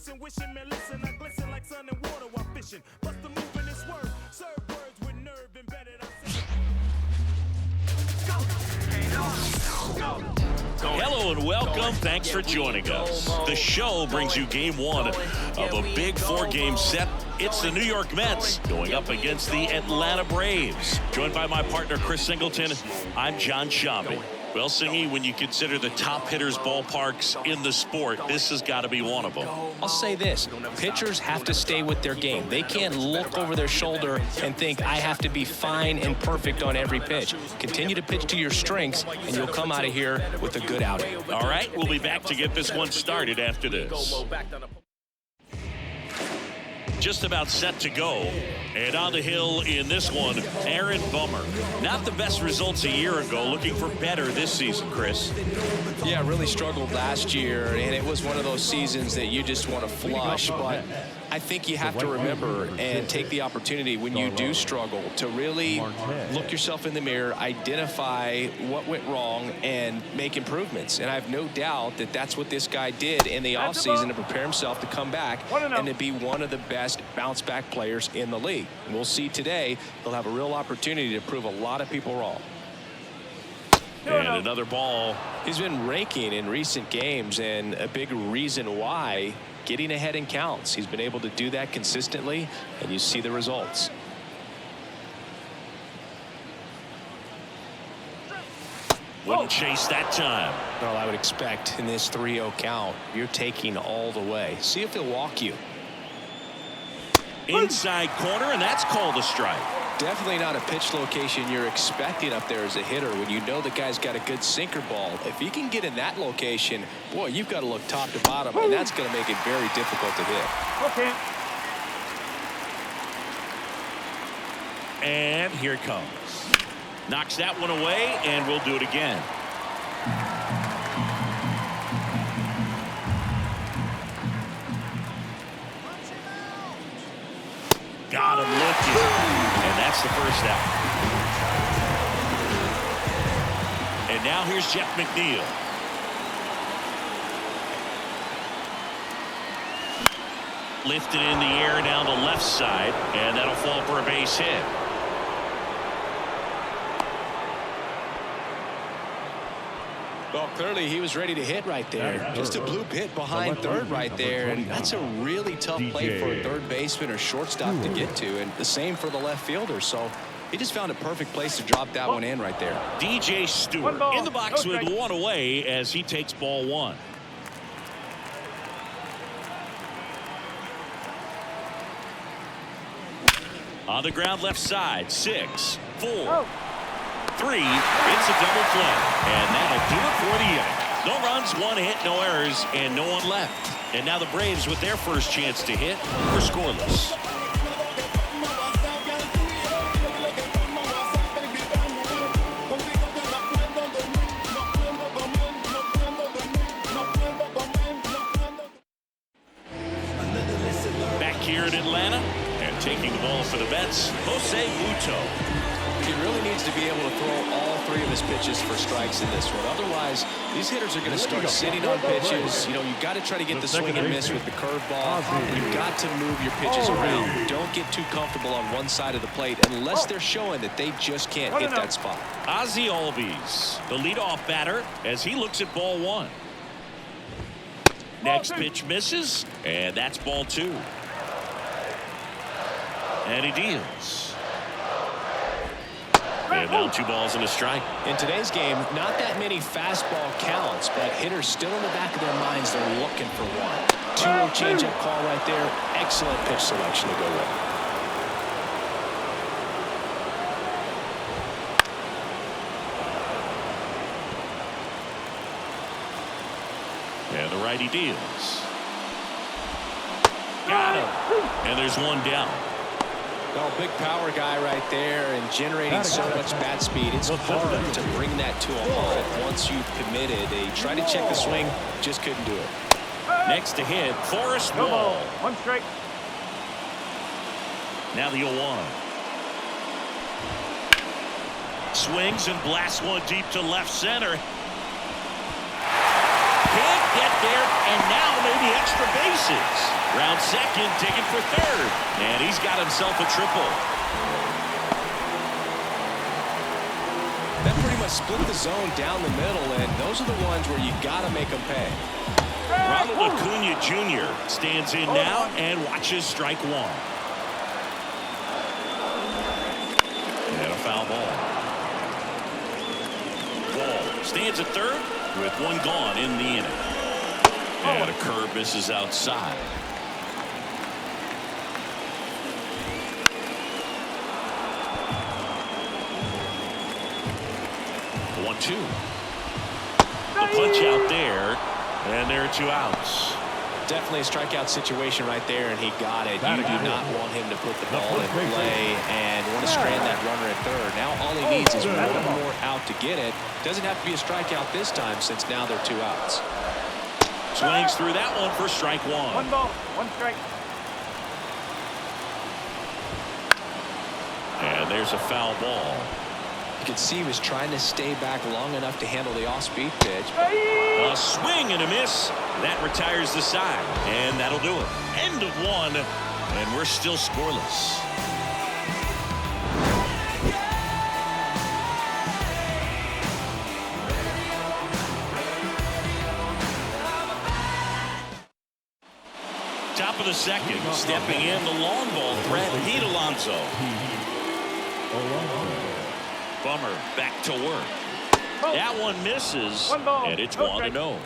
listen, wishing, man, listen. I glisten like sun and water while fishing. Bust the move in this word. Serve words with nerve embedded. Hello and welcome. Thanks for joining us. The show brings you game one of a big four-game set. It's the New York Mets going up against the Atlanta Braves. Joined by my partner, Chris Singleton, I'm John Shabby. Well, Singy, when you consider the top hitters' ballparks in the sport, this has got to be one of them. I'll say this. Pitchers have to stay with their game. They can't look over their shoulder and think, I have to be fine and perfect on every pitch. Continue to pitch to your strengths, and you'll come out of here with a good outing. All right, we'll be back to get this one started after this. Just about set to go, and on the hill in this one, Aaron Bummer. Not the best results a year ago, looking for better this season, Chris. Yeah, really struggled last year, and it was one of those seasons that you just want to flush, but I think you have to remember and take the opportunity when you do struggle to really look yourself in the mirror, identify what went wrong, and make improvements. And I have no doubt that that's what this guy did in the offseason to prepare himself to come back and to be one of the best bounce-back players in the league. And we'll see today he'll have a real opportunity to prove a lot of people wrong. And another ball. He's been raking in recent games, and a big reason why, getting ahead in counts. He's been able to do that consistently, and you see the results. Wouldn't chase that time. Well, I would expect in this 3-0 count, you're taking all the way. See if he'll walk you. Inside corner, and that's called a strike. Definitely not a pitch location you're expecting up there as a hitter when you know the guy's got a good sinker ball. If he can get in that location, boy, you've got to look top to bottom, and that's going to make it very difficult to hit. Okay. And here it comes. Knocks that one away, and we'll do it again. Got him looking, and that's the first out. And now here's Jeff McNeil. Lifted in the air down the left side, and that'll fall for a base hit. Well, clearly he was ready to hit right there. Just a bloop hit behind third right there, and that's a really tough play for a third baseman or shortstop to get to, and the same for the left fielder. So he just found a perfect place to drop that one in right there. DJ Stewart in the box with one away as he takes ball one. On the ground left side, 6, 4, 3, it's a double play, and that'll do it for the inning. No runs, one hit, no errors, and no one left. And now the Braves with their first chance to hit are scoreless. Back here in Atlanta, and taking the ball for the Mets, Jose Buto. He really needs to be able to throw all three of his pitches for strikes in this one. Otherwise, these hitters are going to start sitting on pitches. You know, you've got to try to get the swing and miss with the curveball. You've got to move your pitches around. Don't get too comfortable on one side of the plate unless they're showing that they just can't hit that spot. Ozzie Albies, the leadoff batter, as he looks at ball one. Next pitch misses, and that's ball two. And he deals. And now 2 balls and a strike. In today's game, not that many fastball counts, but hitters still in the back of their minds, they're looking for one. 2-0 changeup call right there. Excellent pitch selection to go with. And the righty deals. Got him. And there's one down. Well, big power guy right there and generating so much bat speed. It's hard to bring that to a halt once you've committed. They tried to check the swing, just couldn't do it. Next to hit, Forrest Wall. 1 strike. Now the 0-1. Swings and blasts one deep to left center. Can't get there, and now maybe extra bases. Round second, taken for third. And he's got himself a triple. That pretty much split the zone down the middle, and those are the ones where you got to make them pay. Ronald Acuna Jr. stands in now and watches strike one. And a foul ball. Ball stands at third with one gone in the inning. And a curve misses outside. The 1-2. The punch out there, and there are two outs. Definitely a strikeout situation right there, and he got it. You do not want him to put the ball in play and want to strand that runner at third. Now all he needs is one more out to get it. Doesn't have to be a strikeout this time since now there are two outs. Swings through that one for strike one. One ball, one strike. And there's a foul ball. You could see he was trying to stay back long enough to handle the off-speed pitch. A swing and a miss. That retires the side, and that'll do it. End of one, and we're still scoreless. Top of the second, stepping in the long ball threat, Pete Alonso. Bummer back to work. That one misses, and it's 1-0.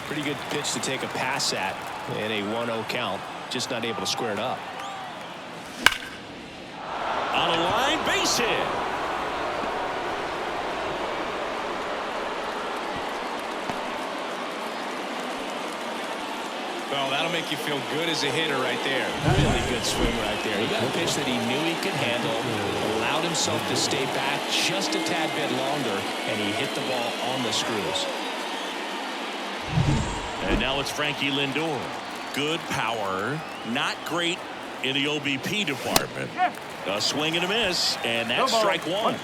Pretty good pitch to take a pass at in a 1-0 count. Just not able to square it up. On a line, base hit. Well, that'll make you feel good as a hitter right there. Really good swing right there. He got a pitch that he knew he could handle, allowed himself to stay back just a tad bit longer, and he hit the ball on the screws. And now it's Frankie Lindor. Good power, not great in the OBP department. A swing and a miss, and that's strike one.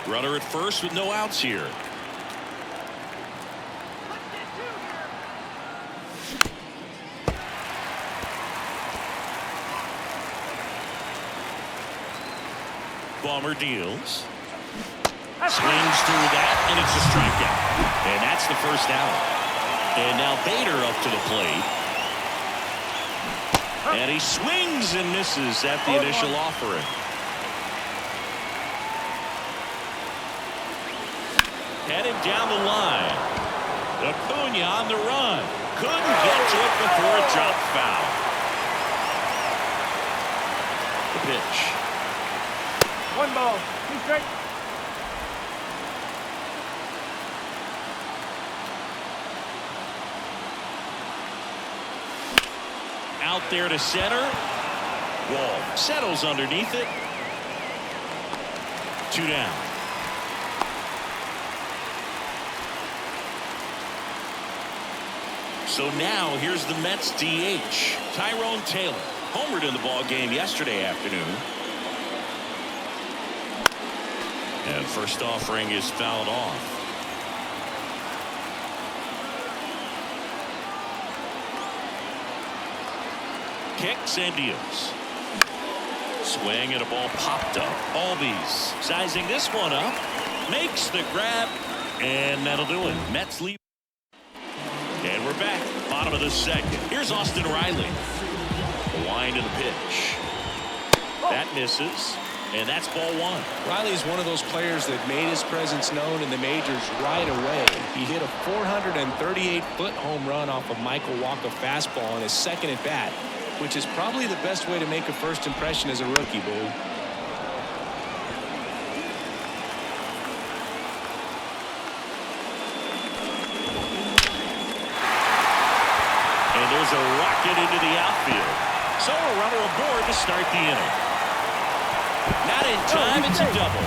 Runner at first with no outs here. Bomber deals. Swings through that, and it's a strikeout. And that's the first out. And now Bader up to the plate. And he swings and misses at the initial offering. Headed down the line. Acuna on the run. Couldn't get to it before it dropped foul. The pitch. One ball, two strikes. Out there to center. Wall settles underneath it. 2 down. So now here's the Mets DH, Tyrone Taylor. Homered in the ball game yesterday afternoon. And first offering is fouled off. Kicks and deals. Swing and a ball popped up. Albies sizing this one up. Makes the grab. And that'll do it. Mets lead. And we're back. Bottom of the second. Here's Austin Riley. The wind of the pitch. That misses. And that's ball one. Riley's one of those players that made his presence known in the majors right away. He hit a 438-foot home run off of Michael Walker fastball in his second at bat, which is probably the best way to make a first impression as a rookie, Bowie. And there's a rocket into the outfield. So a runner aboard to start the inning. Not in time, it's a double.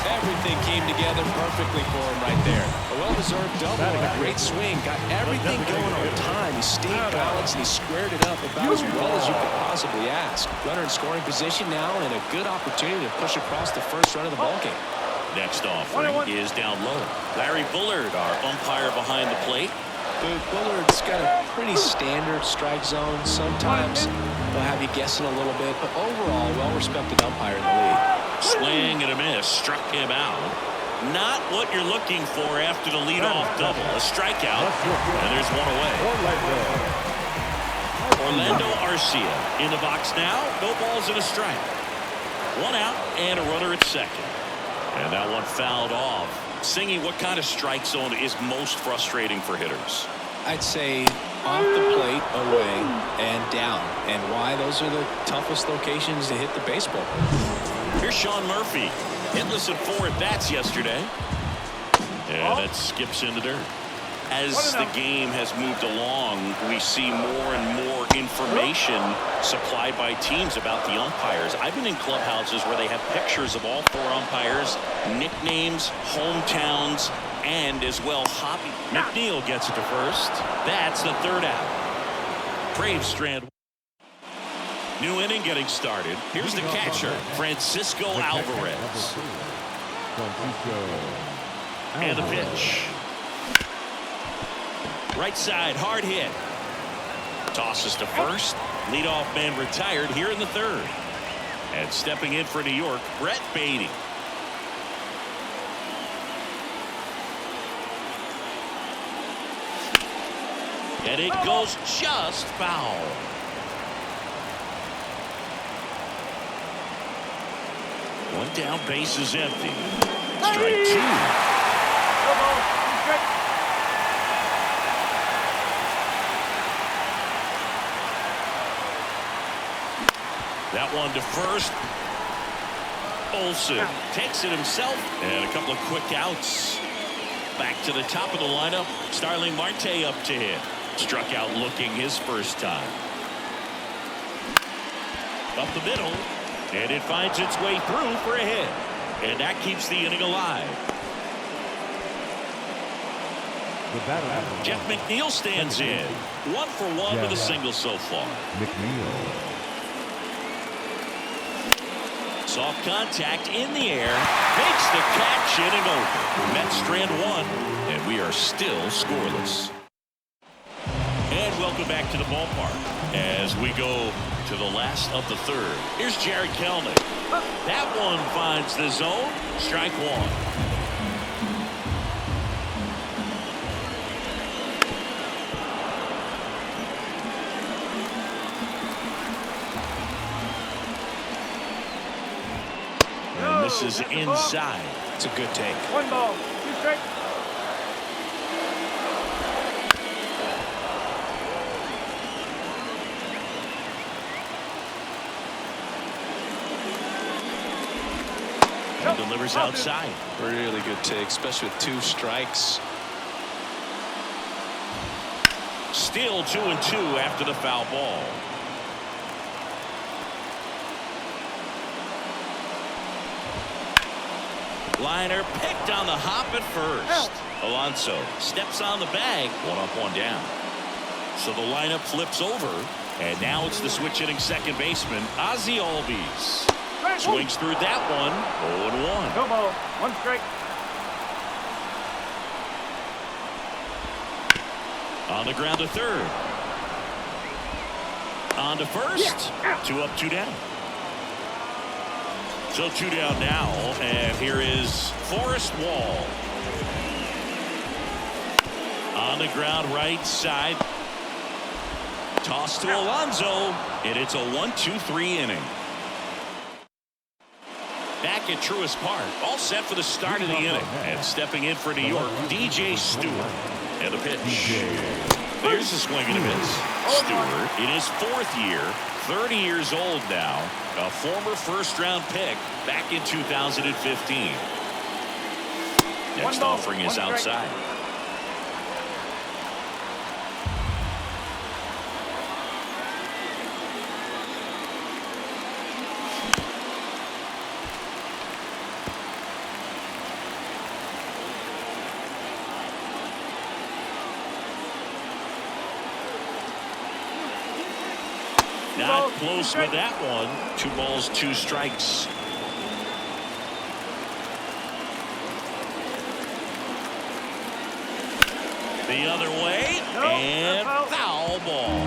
Everything came together perfectly for him right there. A well-deserved double and a great swing. Got everything going on time. He stayed balanced and he squared it up about as well as you could possibly ask. Runner in scoring position now and a good opportunity to push across the first run of the ballgame. Next offering is down low. Larry Bullard, our umpire behind the plate. Bullard's got a pretty standard strike zone. Sometimes they'll have you guessing a little bit, but overall, well-respected umpire in the league. Swing and a miss. Struck him out. Not what you're looking for after the leadoff double. A strikeout, and there's one away. Orlando Arcia in the box now. No balls and a strike. One out and a runner at second. And that one fouled off. Singy, what kind of strike zone is most frustrating for hitters? I'd say off the plate, away, and down. And why? Those are the toughest locations to hit the baseball. Here's Sean Murphy. Hitless in 4 at-bats yesterday. And that skips in the dirt. As the game has moved along, we see more and more information supplied by teams about the umpires. I've been in clubhouses where they have pictures of all 4 umpires, nicknames, hometowns, and as well hobby. McNeil gets it to first. That's the 3rd out. Braves strand. New inning getting started. Here's the catcher, Francisco Alvarez. And the pitch. Right side, hard hit. Tosses to first. Leadoff man retired here in the 3rd. And stepping in for New York, Brett Beatty. And it goes just foul. One down, base is empty. Strike 2. That one to first. Olsen takes it himself. And a couple of quick outs. Back to the top of the lineup. Starling Marte up to hit. Struck out looking his first time. Up the middle. And it finds its way through for a hit. And that keeps the inning alive. Jeff McNeil stands in. 1 for 1 with a single so far. Soft contact in the air. Makes the catch, inning over. Mets strand 1. And we are still scoreless. And welcome back to the ballpark as we go to the last of the 3rd. Here's Jared Kelnick. That one finds the zone. Strike 1. This is inside. It's a good take. 1 ball, 2 strikes. And delivers outside. Really good take, especially with 2 strikes. Still 2-2 after the foul ball. Liner picked on the hop at first. Alonso steps on the bag. 1 up, 1 down. So the lineup flips over. And now it's the switch hitting second baseman, Ozzie Albies. Swings through that one. 0-1. No ball, 1 strike. On the ground to 3rd. On to first. 2 up, 2 down. So 2 down now, and here is Forrest Wall. On the ground right side. Toss to Alonso, and it's a 1-2-3 inning. Back at Truist Park, all set for the start of the inning. And stepping in for New York, DJ Stewart. And the pitch. There's a swing and a miss. Stewart in his 4th year, 30 years old now, a former first-round pick back in 2015. Next offering is outside. Not close with that one. 2 balls, 2 strikes. The other way, and foul ball.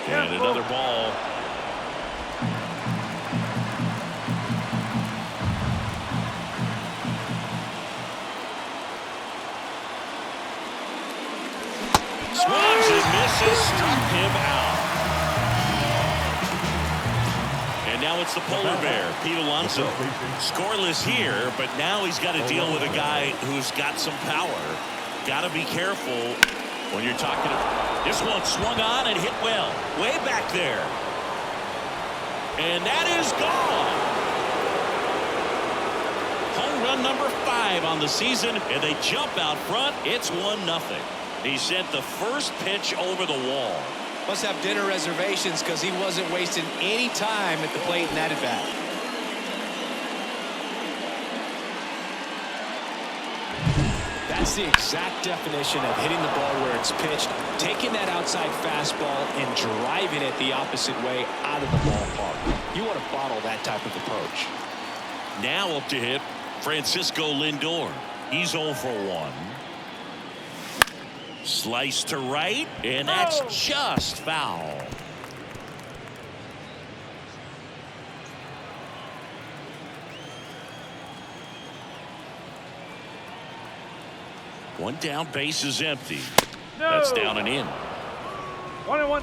And another ball. Swings and misses, struck him out. And now it's the polar bear, Pete Alonso. Scoreless here, but now he's got to deal with a guy who's got some power. Got to be careful when you're talking to... This one swung on and hit well. Way back there. And that is gone. Home run number 5 on the season, and they jump out front. It's 1-0. He sent the first pitch over the wall. Must have dinner reservations because he wasn't wasting any time at the plate in that at bat. That's the exact definition of hitting the ball where it's pitched, taking that outside fastball and driving it the opposite way out of the ballpark. You want to bottle that type of approach. Now up to hit Francisco Lindor. He's 0 for 1. Slice to right, and that's just foul. One down, base is empty. That's down and in. 1-1.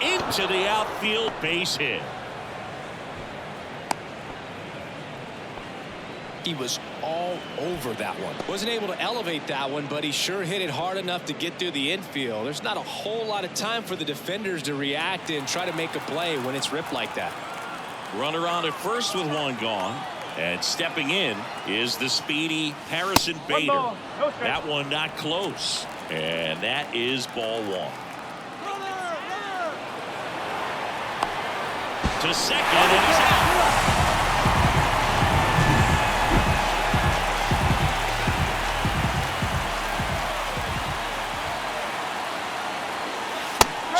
Into the outfield, base hit. He was all over that one. Wasn't able to elevate that one, but he sure hit it hard enough to get through the infield. There's not a whole lot of time for the defenders to react and try to make a play when it's ripped like that. Runner on at first with 1 gone. And stepping in is the speedy Harrison Bader. No that one not close. And that is ball 1. To second, and he's out.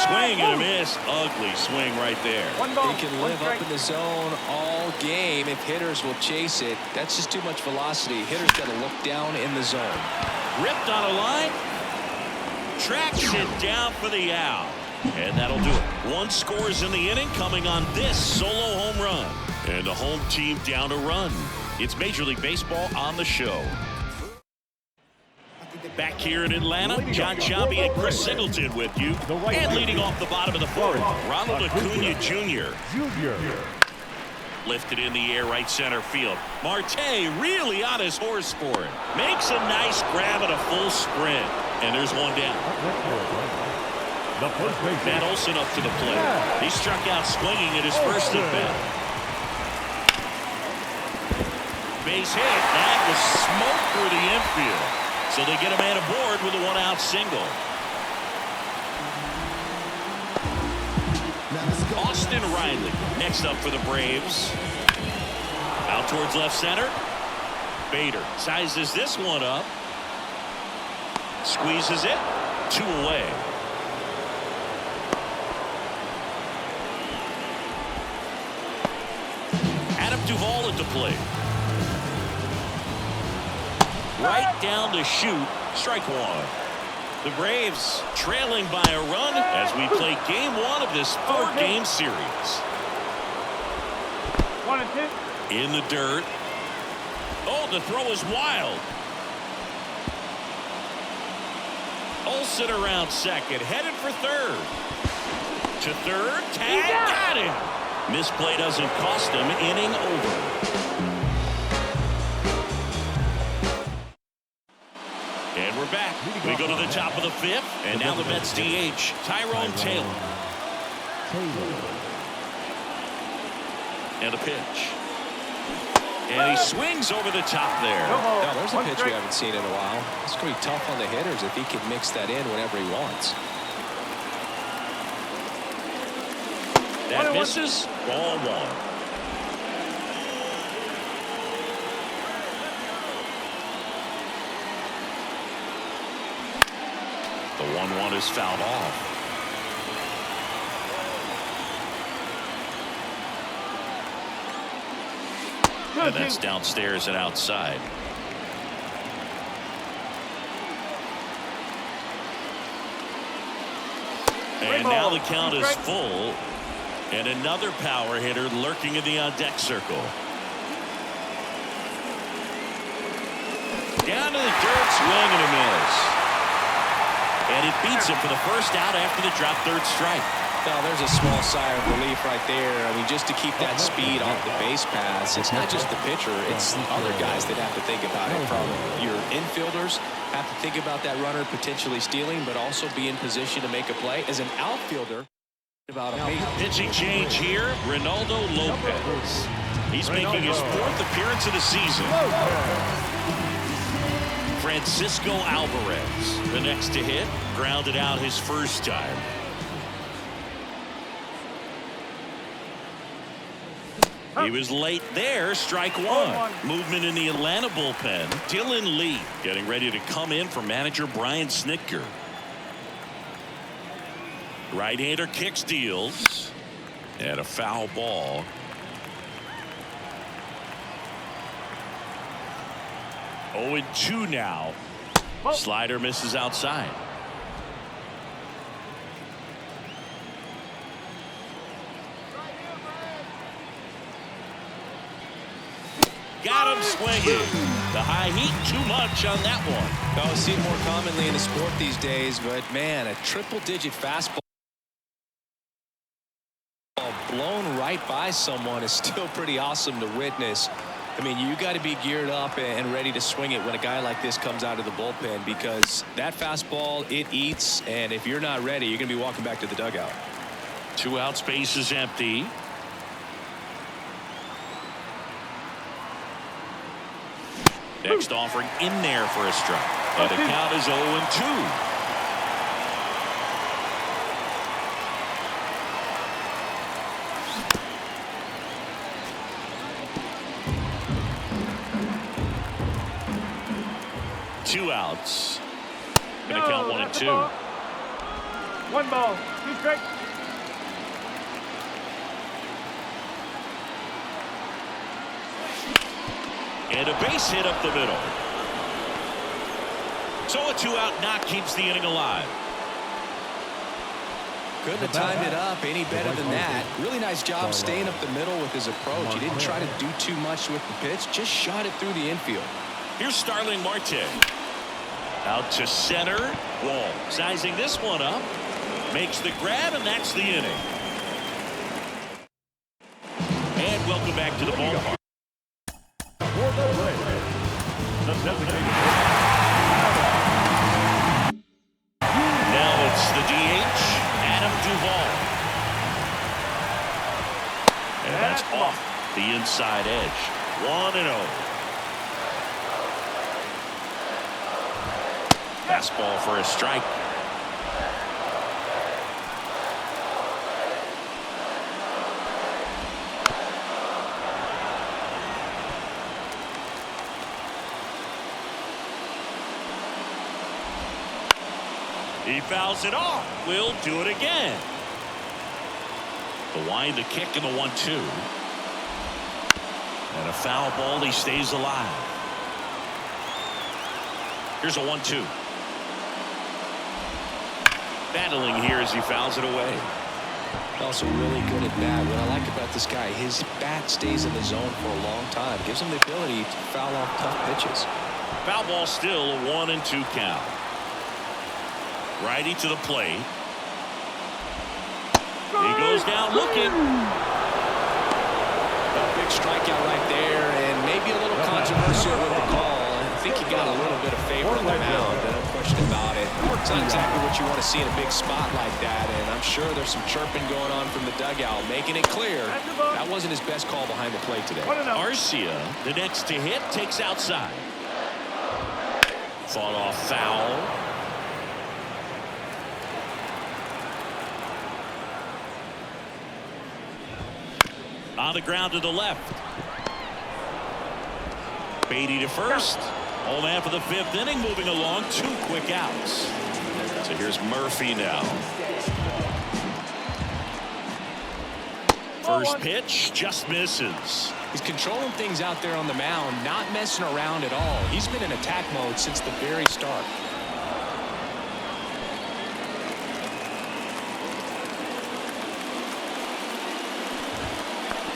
Swing and a miss. Ugly swing right there. He can live up in the zone all game if hitters will chase it. That's just too much velocity. Hitters got to look down in the zone. Ripped on a line. Tracks it down for the out. And that'll do it. 1 scores in the inning coming on this solo home run. And the home team down a run. It's Major League Baseball on the show. Back here in Atlanta, John Sciambi and Chris Singleton with you. And leading off the bottom of the 4th, Ronald Acuna Jr. Lifted in the air right center field. Marte really on his horse for it. Makes a nice grab at a full sprint. And there's 1 down. Matt Olson up to the plate. He struck out swinging at his first at bat. Base hit. That was smoke through the infield. So they get a man aboard with a 1-out single. Austin Riley next up for the Braves. Out towards left center. Bader sizes this one up. Squeezes it. 2 away. Adam Duvall at the plate. Right down to shoot. Strike 1. The Braves trailing by a run as we play game 1 of this 4-game series. 1 and 2. In the dirt. Oh, the throw is wild. Olsen around second, headed for third. To third, tag, got him. Misplay doesn't cost him, inning over. And we're back. We go to the top of the 5th, and now the Mets DH, Tyrone Taylor. And a pitch. And he swings over the top there. Now, there's a pitch we haven't seen in a while. It's going to be tough on the hitters if he can mix that in whenever he wants. That misses. Ball 1. The 1-1 is fouled off. And that's downstairs and outside. And now the count is full. And another power hitter lurking in the on-deck circle. Down to the dirt, swing and a miss. And it beats him for the first out after the drop third strike. Now there's a small sigh of relief right there. I mean, just to keep that speed off the base pass, it's not just the pitcher, it's other guys that have to think about it. From your infielders have to think about that runner potentially stealing, but also be in position to make a play. As an outfielder, about a pitching change here, Ronaldo Lopez. He's making his 4th appearance of the season. Francisco Alvarez, the next to hit, grounded out his first time. He was late there, strike one. Movement in the Atlanta bullpen. Dylan Lee getting ready to come in for manager Brian Snitker. Right-hander kicks, deals, and a foul ball. Oh, and 2 now. Slider misses outside. Got him swinging. The high heat, too much on that one. I see it more commonly in the sport these days, but man, a triple-digit fastball blown right by someone is still pretty awesome to witness. I mean, you got to be geared up and ready to swing it when a guy like this comes out of the bullpen, because that fastball, it eats, and if you're not ready, you're going to be walking back to the dugout. 2 outs, base is empty. Next offering in there for a strike. And the count is 0-2. Two outs. Gonna count 1-2. 1 ball, 2 strikes. And a base hit up the middle. So a 2-out knock keeps the inning alive. Couldn't have timed it up any better than that. Really nice job staying up the middle with his approach. He didn't try to do too much with the pitch, just shot it through the infield. Here's Starling Marte. Out to center. Wall sizing this one up. Makes the grab, and that's the inning. And welcome back to the ballpark. Now it's the DH, Adam Duvall. And that's off the inside edge. 1-0. Fastball for a strike. He fouls it off. We'll do it again. The wind, the kick, and the 1-2. And a foul ball. He stays alive. Here's a 1-2. Battling here as he fouls it away. Also really good at bat. What I like about this guy, his bat stays in the zone for a long time. Gives him the ability to foul off tough pitches. Foul ball still, a 1-2 count. Righty to the plate. He goes down looking. A big strikeout right there, and maybe a little controversial with the call. I think he got a little bit of favor on the mound, no question about it. It's not exactly what you want to see in a big spot like that, and I'm sure there's some chirping going on from the dugout, making it clear that wasn't his best call behind the plate today. Arcia, the next to hit, takes outside. Fought off foul. On the ground to the left. Beatty to first. Old man for the 5th inning, moving along. 2 quick outs. So here's Murphy now. First pitch just misses. He's controlling things out there on the mound, not messing around at all. He's been in attack mode since the very start.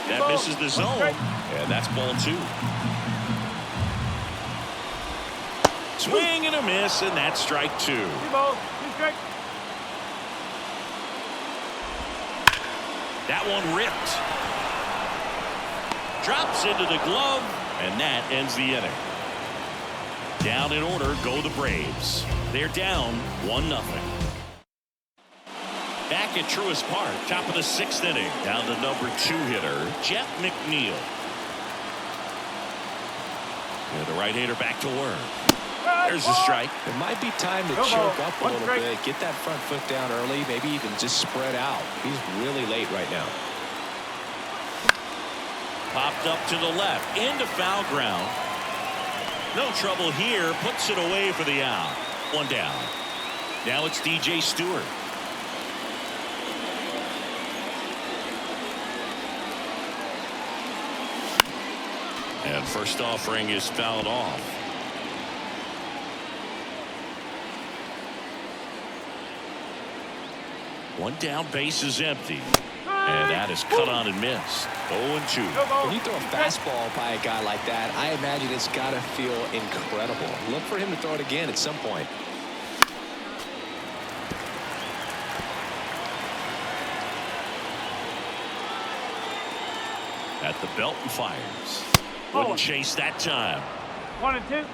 That misses the zone, and that's ball 2. Swing and a miss, and that's strike 2. That one ripped. Drops into the glove, and that ends the inning. Down in order go the Braves. They're down 1-0. Back at Truist Park, top of the 6th inning. Down to number 2 hitter, Jeff McNeil. And the right-hander back to work. There's a strike. It might be time to choke up a little bit. Get that front foot down early. Maybe even just spread out. He's really late right now. Popped up to the left. Into foul ground. No trouble here. Puts it away for the out. 1 down. Now it's DJ Stewart. And first offering is fouled off. One down, base is empty. And that is cut on and missed. 0-2. When you throw a fastball by a guy like that, I imagine it's got to feel incredible. Look for him to throw it again at some point. At the belt and fires. Wouldn't chase that time. 1-2.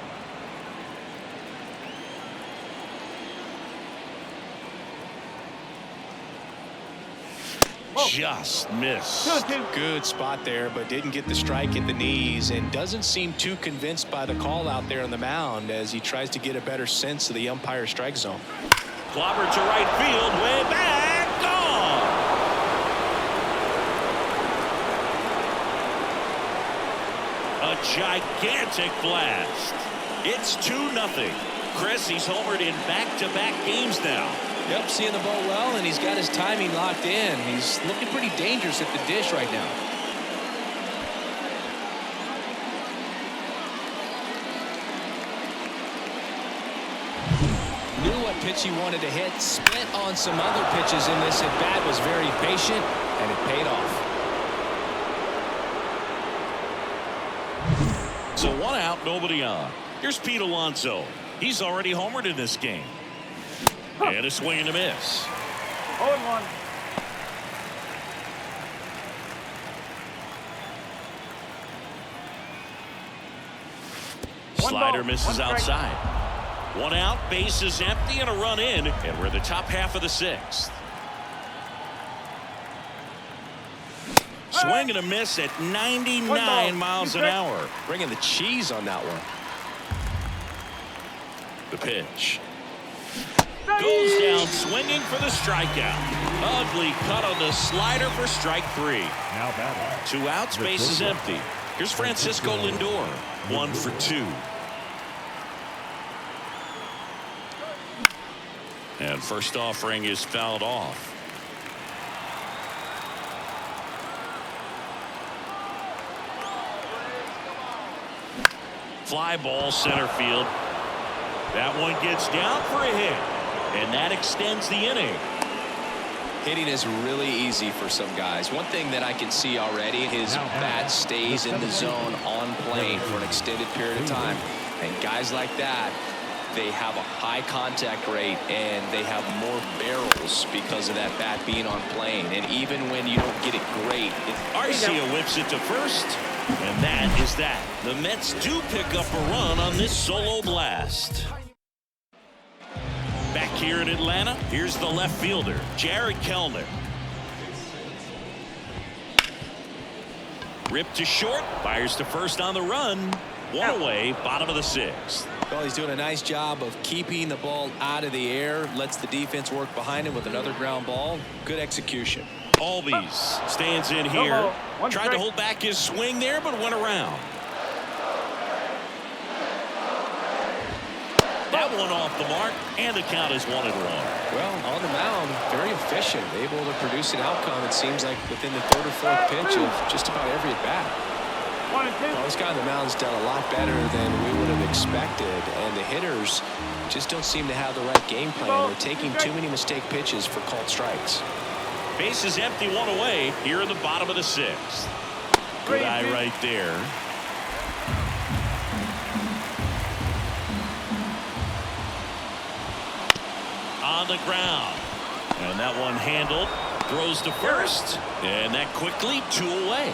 Just missed. Good spot there, but didn't get the strike at the knees and doesn't seem too convinced by the call out there on the mound as he tries to get a better sense of the umpire strike zone. Clobber to right field, way back, gone. A gigantic blast. It's 2-0. Chris, he's homered in back-to-back games now. Yep, seeing the ball well, and he's got his timing locked in. He's looking pretty dangerous at the dish right now. Knew what pitch he wanted to hit, spent on some other pitches in this at bat, was very patient, and it paid off. So 1 out, nobody on. Here's Pete Alonso. He's already homered in this game. And a swing and a miss. 0-1. Slider misses outside. 1 out, base is empty, and a run in, and we're in the top half of the 6th. Swing and a miss at 99 miles an hour. Bringing the cheese on that one. The pitch. Goes down swinging for the strikeout. Ugly cut on the slider for strike 3. Now batting. 2 outs, base is empty. Here's Francisco Lindor. 1 for 2. And first offering is fouled off. Fly ball center field. That one gets down for a hit. And that extends the inning. Hitting is really easy for some guys. One thing that I can see already, his bat stays in the zone on plane for an extended period of time. And guys like that, they have a high contact rate and they have more barrels because of that bat being on plane. And even when you don't get it great. Arcia whips it to first. And that is that. The Mets do pick up a run on this solo blast. Back here in Atlanta, here's the left fielder, Jared Kellner. Ripped to short, fires to first on the run. 1 away, bottom of the 6th. Well, he's doing a nice job of keeping the ball out of the air, lets the defense work behind him with another ground ball. Good execution. Albies stands in here. Tried to hold back his swing there, but went around. That one off the mark, and the count is 1-1. Well, on the mound, very efficient, able to produce an outcome, it seems like, within the third or fourth pitch of just about every at-bat. 1 and 2. Well, this guy on the mound's done a lot better than we would have expected, and the hitters just don't seem to have the right game plan. They're taking too many mistake pitches for called strikes. Base is empty, 1 away here in the bottom of the 6th. Good eye right there. On the ground, and that one handled, throws to first, and that quickly 2 away.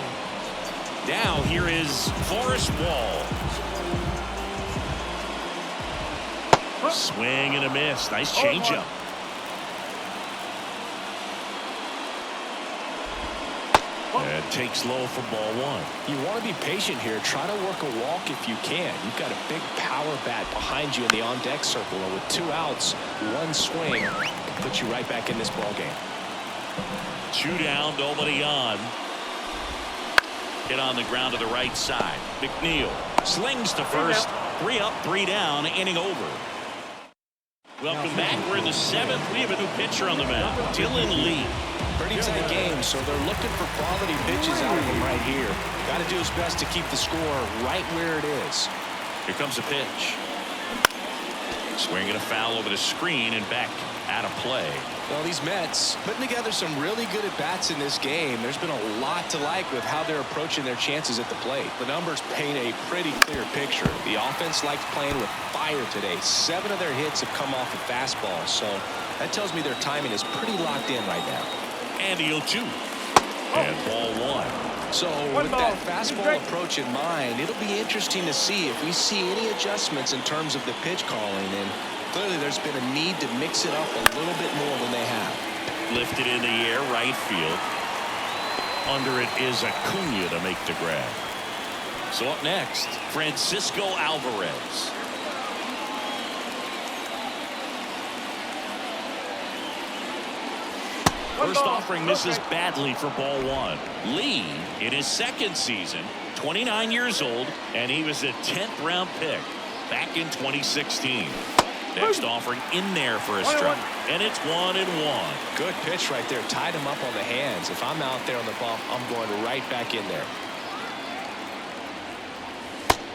Now here is Forrest Wall. Swing and a miss. Nice changeup. And takes low for ball 1. You want to be patient here. Try to work a walk if you can. You've got a big power bat behind you in the on-deck circle, and with 2 outs, 1 swing can put you right back in this ball game. 2 down, nobody on. Hit on the ground to the right side. McNeil slings to first. 3 up, 3 down, inning over. Welcome back. We're in the 7th. We have a new pitcher on the mound, Dylan Lee. Pretty tight game, so they're looking for quality pitches out of him right here. Got to do his best to keep the score right where it is. Here comes a pitch. Swinging a foul over the screen and back out of play. Well, these Mets putting together some really good at-bats in this game. There's been a lot to like with how they're approaching their chances at the plate. The numbers paint a pretty clear picture. The offense likes playing with fire today. 7 of their hits have come off a fastball, so that tells me their timing is pretty locked in right now. And the 0-2. And ball 1. So with that fastball approach in mind, it'll be interesting to see if we see any adjustments in terms of the pitch calling. And clearly there's been a need to mix it up a little bit more than they have. Lifted in the air, right field. Under it is Acuna to make the grab. So up next, Francisco Alvarez. First offering misses badly for ball 1. Lee, in his 2nd season, 29 years old, and he was a 10th round pick back in 2016. Next offering in there for a strike, and it's 1-1. Good pitch right there. Tied him up on the hands. If I'm out there on the bump, I'm going right back in there.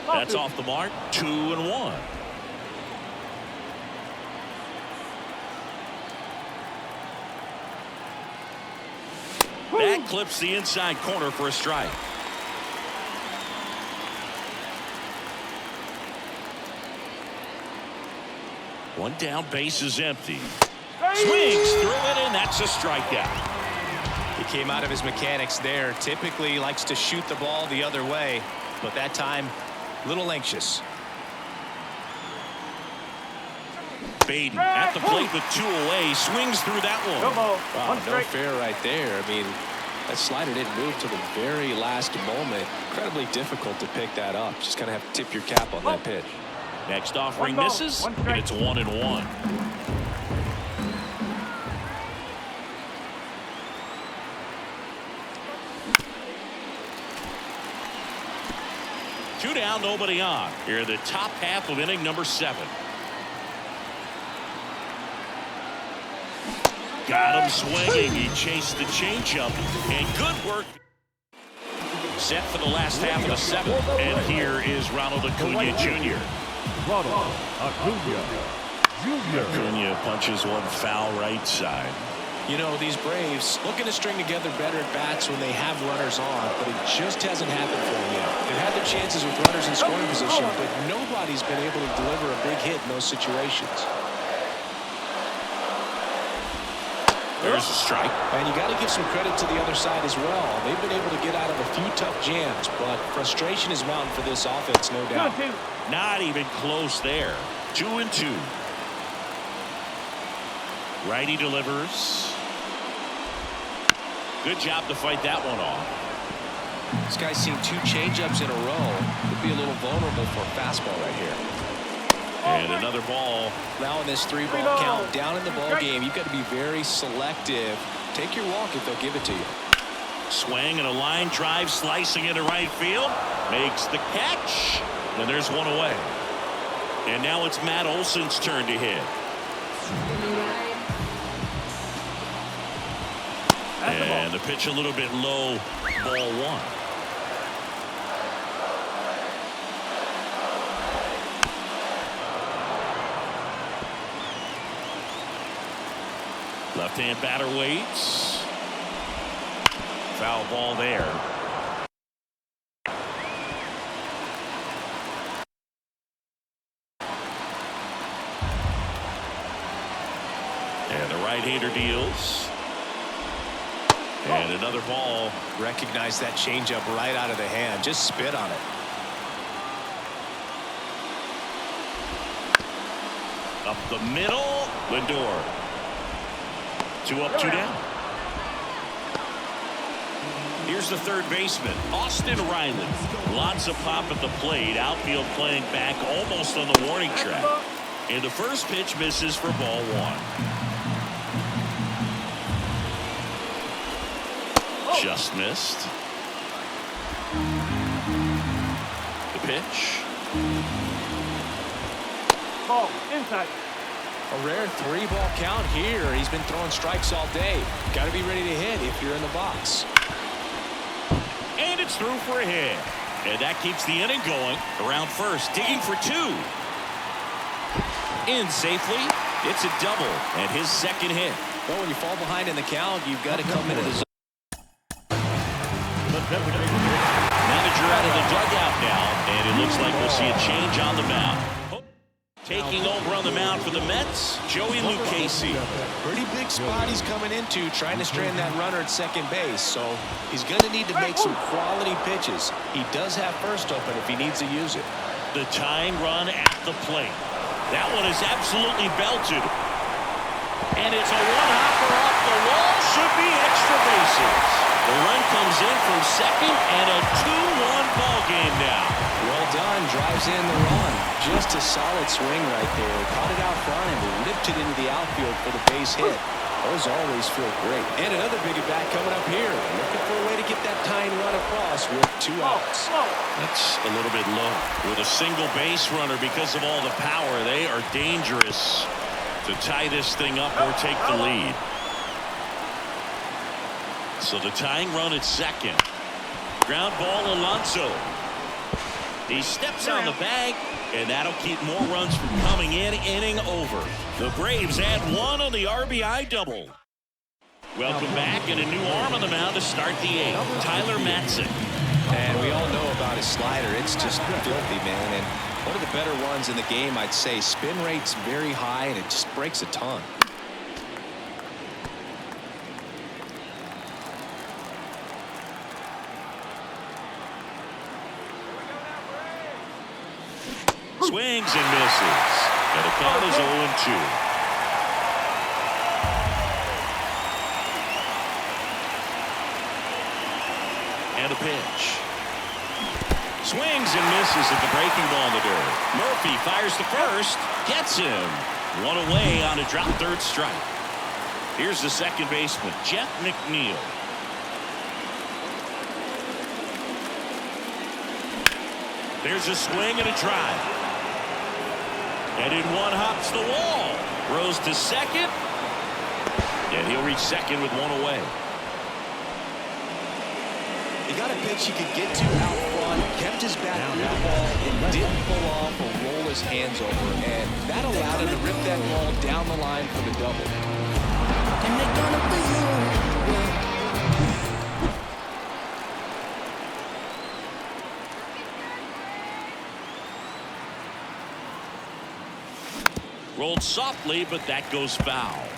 That's off the mark. 2-1. That clips the inside corner for a strike. One down, base is empty. Swings through it, and that's a strikeout. He came out of his mechanics there. Typically likes to shoot the ball the other way, but that time a little anxious. Baden at the plate with 2 away, swings through that one. Wow, no fair right there. I mean, that slider didn't move to the very last moment. Incredibly difficult to pick that up. Just gonna have to tip your cap on that pitch. Next offering misses, and it's 1-1. Two down, nobody on. Here the top half of inning number 7. Got him swinging. He chased the changeup, and good work. Set for the last half of the 7th, and here is Ronald Acuna Jr. Acuna punches one foul right side. You know, these Braves looking to string together better at bats when they have runners on, but it just hasn't happened for them yet. They've had their chances with runners in scoring position, but nobody's been able to deliver a big hit in those situations. There's a strike. And you got to give some credit to the other side as well. They've been able to get out of a few tough jams, but frustration is mounting for this offense, no doubt. Not even close there. 2-2. Righty delivers. Good job to fight that one off. This guy's seen 2 changeups in a row. Could be a little vulnerable for a fastball right here. And another ball. Now in this 3-ball count, down in the ball game, you've got to be very selective. Take your walk if they'll give it to you. Swing and a line drive, slicing into right field. Makes the catch. And there's one away. And now it's Matt Olson's turn to hit. And the pitch a little bit low, ball one. Left-hand batter waits. Foul ball there. And the right-hander deals. And another ball. Recognize that changeup right out of the hand. Just spit on it. Up the middle. Lindor. 2 up, 2 down. Here's the third baseman, Austin Riley. Lots of pop at the plate. Outfield playing back almost on the warning track. And the first pitch misses for ball one. Just missed. The pitch. Ball, inside. A rare 3-ball count here. He's been throwing strikes all day. Got to be ready to hit if you're in the box. And it's through for a hit. And that keeps the inning going. Around first, digging for 2. In safely. It's a double and his second hit. Well, when you fall behind in the count, you've got to come into the zone. Manager out of the dugout now, and it looks like we'll see a change on the mound. Taking over on the mound for the Mets, Joey Lucchesi. Pretty big spot he's coming into, trying to strand that runner at second base. So he's going to need to make some quality pitches. He does have first open if he needs to use it. The tying run at the plate. That one is absolutely belted. And it's a one-hopper off the wall. Should be extra bases. The run comes in from second, and a 2-1 ball game now. Well done. Drives in the run. Just a solid swing right there. Caught it out front and ripped it into the outfield for the base hit. Those always feel great. And another big at bat coming up here. Looking for a way to get that tying run across with 2 outs. That's a little bit low. With a single base runner, because of all the power, they are dangerous to tie this thing up or take the lead. So the tying run at second. Ground ball, Alonso. He steps on the bag, and that'll keep more runs from coming in. Inning over. The Braves add 1 on the RBI double. Welcome back, and a new arm on the mound to start the 8th. Tyler Matson. And we all know about his slider. It's just filthy, man. And one of the better ones in the game, I'd say. Spin rate's very high, and it just breaks a ton. Swings and misses. And the count is 0-2. And a pitch. Swings and misses at the breaking ball in the dirt. Murphy fires to first. Gets him. 1 away on a drop third strike. Here's the second baseman, Jeff McNeil. There's a swing and a drive. And in one hops the wall. Throws to second. And he'll reach second with 1 away. He got a pitch he could get to out front, kept his back through the ball, and didn't pull off or roll his hands over. And that allowed him to rip that ball down the line for the double. And they're gonna be Rolled softly, but that goes foul.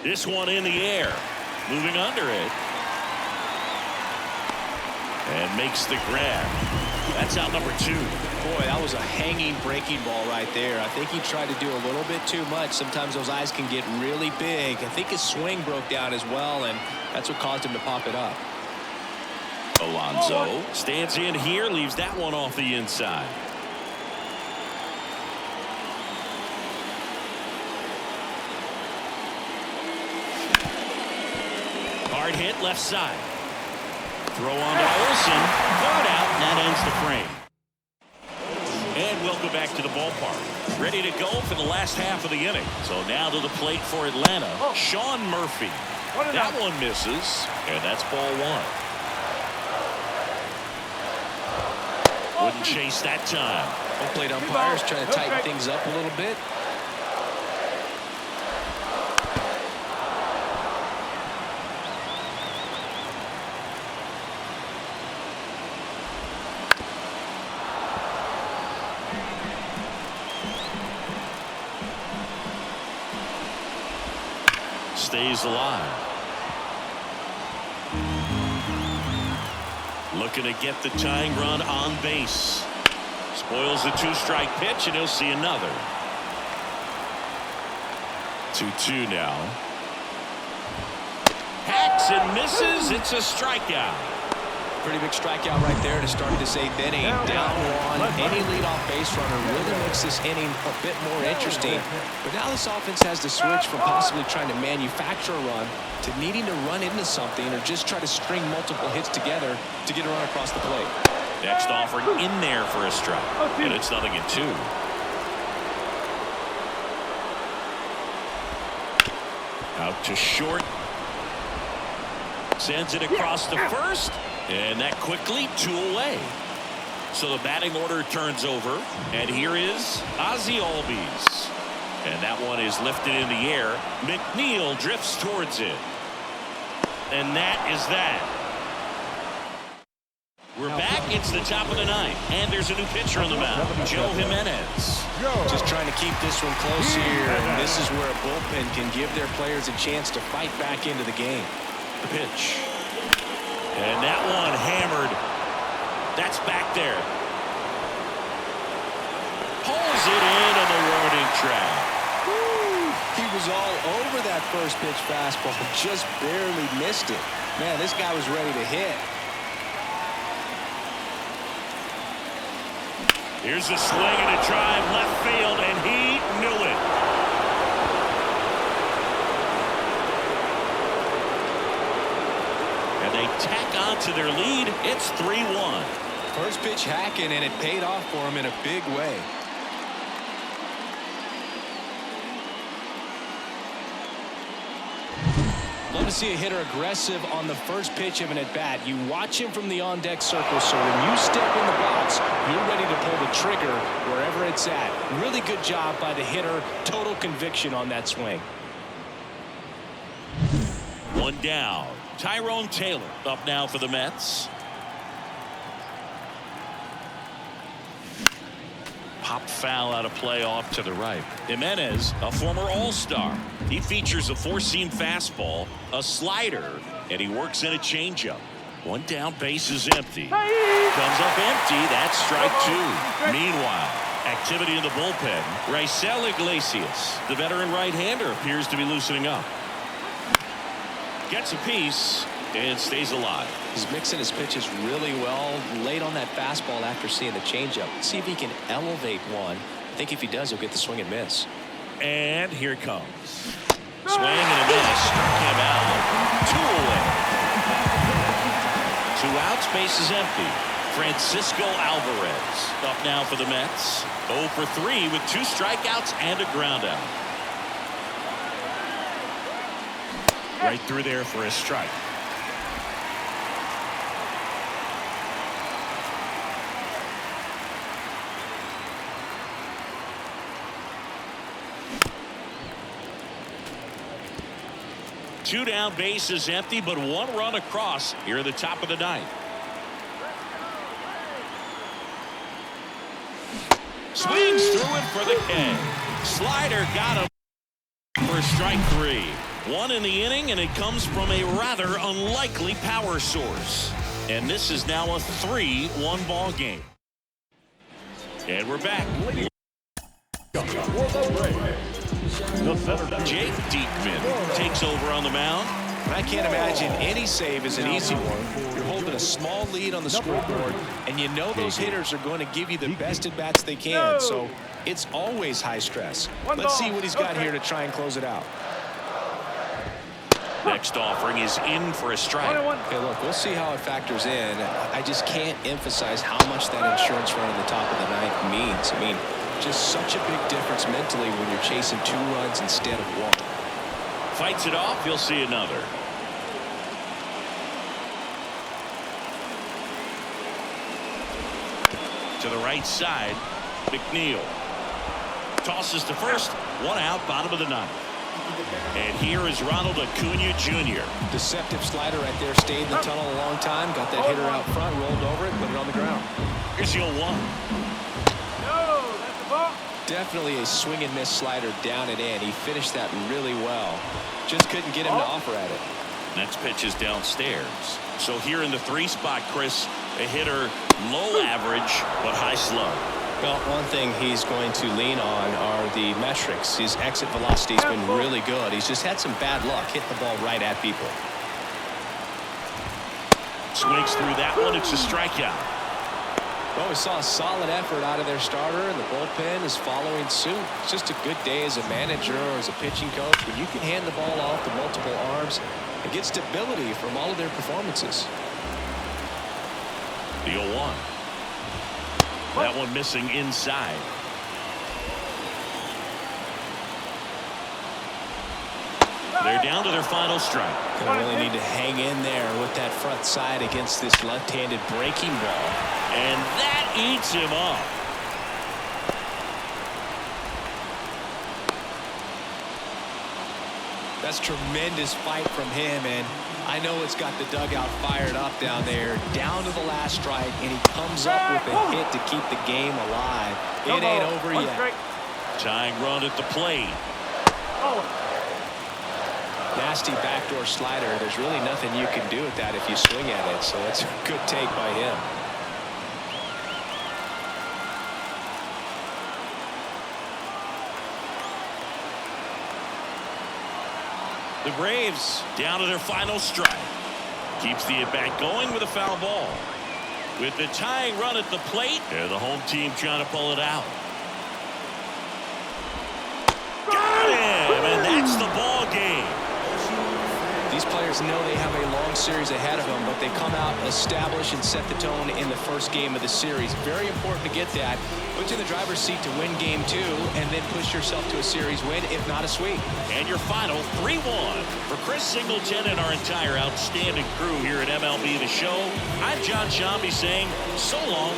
This one in the air. Moving under it. And makes the grab. That's out number 2. Boy, that was a hanging breaking ball right there. I think he tried to do a little bit too much. Sometimes those eyes can get really big. I think his swing broke down as well, and that's what caused him to pop it up. Alonso stands in here, leaves that one off the inside. Hard Hard hit left side. Throw on to Olsen. Third out, and that ends the frame. And we'll go back to the ballpark. Ready to go for the last half of the inning. So now to the plate for Atlanta. Sean Murphy. That one misses, and that's ball one. Wouldn't chase that time. Home plate umpires trying to tighten things up a little bit. Stays alive. Looking to get the tying run on base. Spoils the two-strike pitch, and he'll see another. 2-2 now. Hacks and misses. It's a strikeout. Pretty big strikeout right there to start this eighth inning. Down one. Any leadoff base runner really makes this inning a bit more interesting. But now this offense has to switch from possibly trying to manufacture a run to needing to run into something or just try to string multiple hits together to get a run across the plate. Next offering in there for a strike. And it's 0-2. Out to short. Sends it across the first. And that quickly 2 away. So the batting order turns over. And here is Ozzie Albies. And that one is lifted in the air. McNeil drifts towards it. And that is that. We're back. It's the top of the ninth. And there's a new pitcher on the mound. Joe Jimenez. Just trying to keep this one close here. And this is where a bullpen can give their players a chance to fight back into the game. The pitch. And that one hammered. That's back there. Pulls it in on the warning track. He was all over that first pitch fastball. Just barely missed it. Man, this guy was ready to hit. Here's a swing and a drive left field, and he knew it. And they tack on to their lead. It's 3-1. First pitch hacking, and it paid off for him in a big way. Love to see a hitter aggressive on the first pitch of an at-bat. You watch him from the on-deck circle, so when you step in the box, you're ready to pull the trigger wherever it's at. Really good job by the hitter. Total conviction on that swing. One down. Tyrone Taylor up now for the Mets. Pop foul out of play off to the right. Jimenez, a former All-Star. He features a four-seam fastball, a slider, and he works in a changeup. One down, base is empty. Comes up empty. That's strike two. Meanwhile, activity in the bullpen. Raisel Iglesias, the veteran right-hander, appears to be loosening up. Gets a piece and stays alive. He's mixing his pitches really well. Late on that fastball after seeing the changeup. See if he can elevate one. I think if he does, he'll get the swing and miss. And here it comes. Swing and a miss. Struck him out. 2 away. 2 outs. Base is empty. Francisco Alvarez up now for the Mets. 0 for 3 with 2 strikeouts and a groundout. Right through there for a strike. Two down, base is empty, but 1 run across here at the top of the ninth. Swings through it for the K. Slider got him for strike 3. 1 in the inning, and it comes from a rather unlikely power source. And this is now a 3-1 ball game. And we're back. Jake Diekman takes over on the mound. I can't imagine any save is an easy one. You're holding a small lead on the scoreboard, and you know those hitters are going to give you the best at-bats they can, so it's always high stress. Let's see what he's got here to try and close it out. Next offering is in for a strike. Hey, look, we'll see how it factors in. I just can't emphasize how much that insurance run in the top of the ninth means. I mean, just such a big difference mentally when you're chasing 2 runs instead of 1. Fights it off. You'll see another. To the right side, McNeil tosses to first. 1 out, bottom of the 9th. And here is Ronald Acuna Jr. Deceptive slider right there. Stayed in the tunnel a long time. Got that hitter out front, rolled over it, put it on the ground. Here's the 0-1. No, that's the ball. Definitely a swing and miss slider down and in. He finished that really well. Just couldn't get him to offer at it. Next pitch is downstairs. So here in the 3 spot, Chris, a hitter low average but high slug. Well, one thing he's going to lean on are the metrics. His exit velocity has been really good. He's just had some bad luck hitting the ball right at people. Swings through that one. It's a strikeout. Well, we saw a solid effort out of their starter, and the bullpen is following suit. It's just a good day as a manager or as a pitching coach when you can hand the ball off to multiple arms and get stability from all of their performances. The 0-1. That one missing inside. They're down to their final strike. Gonna really need to hang in there with that front side against this left-handed breaking ball. And that eats him up. That's tremendous fight from him, and I know it's got the dugout fired up down there, down to the last strike, and he comes up with a hit to keep the game alive. It ain't over yet. Tying run at the plate. Nasty backdoor slider. There's really nothing you can do with that if you swing at it, so that's a good take by him. The Braves down to their final strike. Keeps the at-bat going with a foul ball. With the tying run at the plate, they're the home team trying to pull it out. Got him, and that's the ball game. These players know they have a long series ahead of them, but they come out, establish, and set the tone in the first game of the series. Very important to get that. Put you in the driver's seat to win game 2, and then push yourself to a series win, if not a sweep. And your final 3-1 for Chris Singleton and our entire outstanding crew here at MLB The Show. I'm John Shambi saying so long